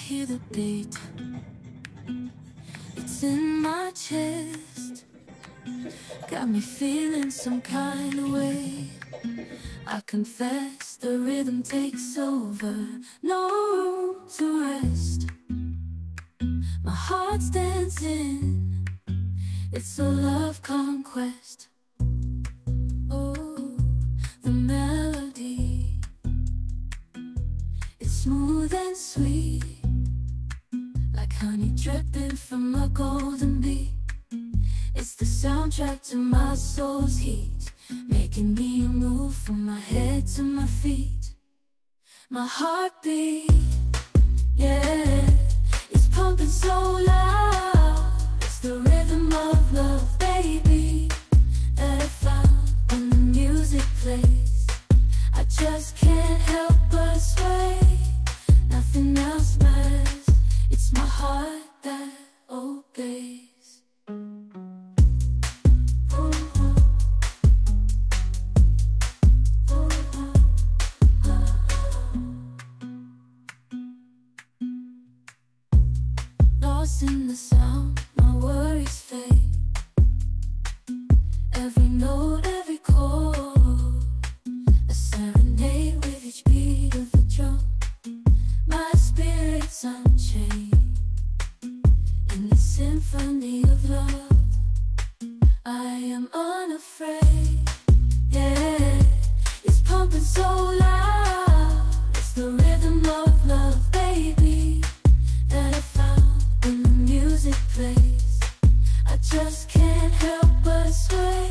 hear the beat, it's in my chest, got me feeling some kind of way. I confess the rhythm takes over, no room to rest. My heart's dancing, it's a love conquest. Oh, the melody, it's smooth and sweet, like honey dripping from a golden bee. It's the soundtrack to my soul's heat, making me move from my head to my feet. My heartbeat, yeah, it's pumping so loud. It's the rhythm of love, baby, that I found when the music plays. I just can't help but sway, nothing else matters. It's my heart that obeys. Lost in the sound, my worries fade. Every note, every chord, a serenade with each beat of the drum. My spirit's unchained in the symphony of love. I am unafraid, yeah, it's pumping so loud. It's the rhythm of love, baby, that I found when the music plays. I just can't help but sway,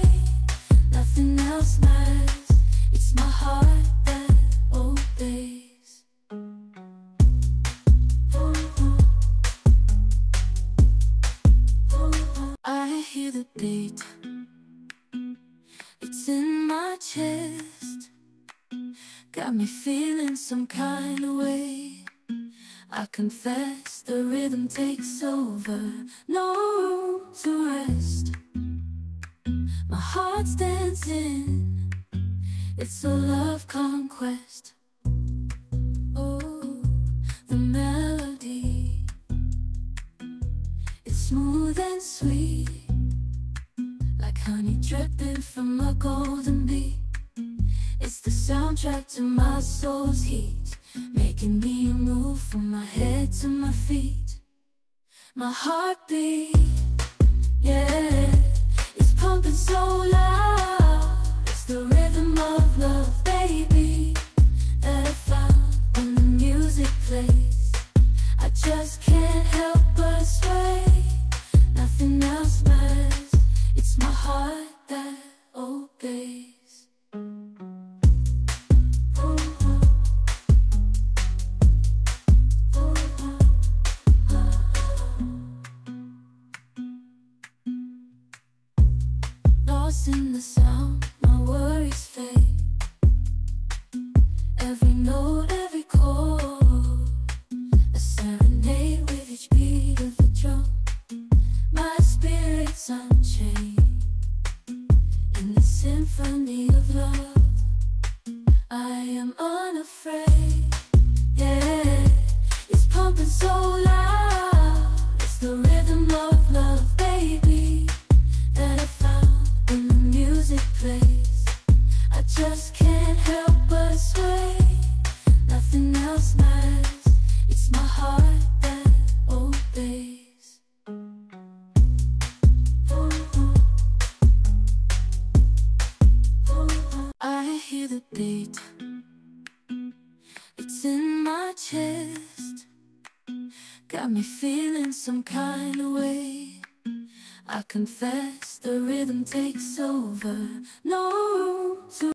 nothing else matters. It's my heart that obeys. I hear the beat, it's in my chest, got me feeling some kind of way. I confess the rhythm takes over, no room to rest. My heart's dancing, it's a love conquest. Oh, the melody, it's smooth and sweet, like honey dripping from a golden bee. It's the soundtrack to my soul's heat, making me move from my head to my feet. My heartbeat, yeah, it's pumping so loud. It's the rhythm of love, baby, that I found when the music plays. I just can't help but sway, nothing else matters. It's my heart that obeys. Lost in the sound, my worries fade. Every note, every chord, a serenade with each beat of the drum. My spirit's unchained in the symphony of love. I am unafraid, yeah, it's pumping so loud. It's the rhythm of love, baby, that I found when the music plays. I just can't help but sway, nothing else matters. It's my heart that obeys. I hear the beat, it's in my chest, got me feeling some kind of way. I confess the rhythm takes over, no room to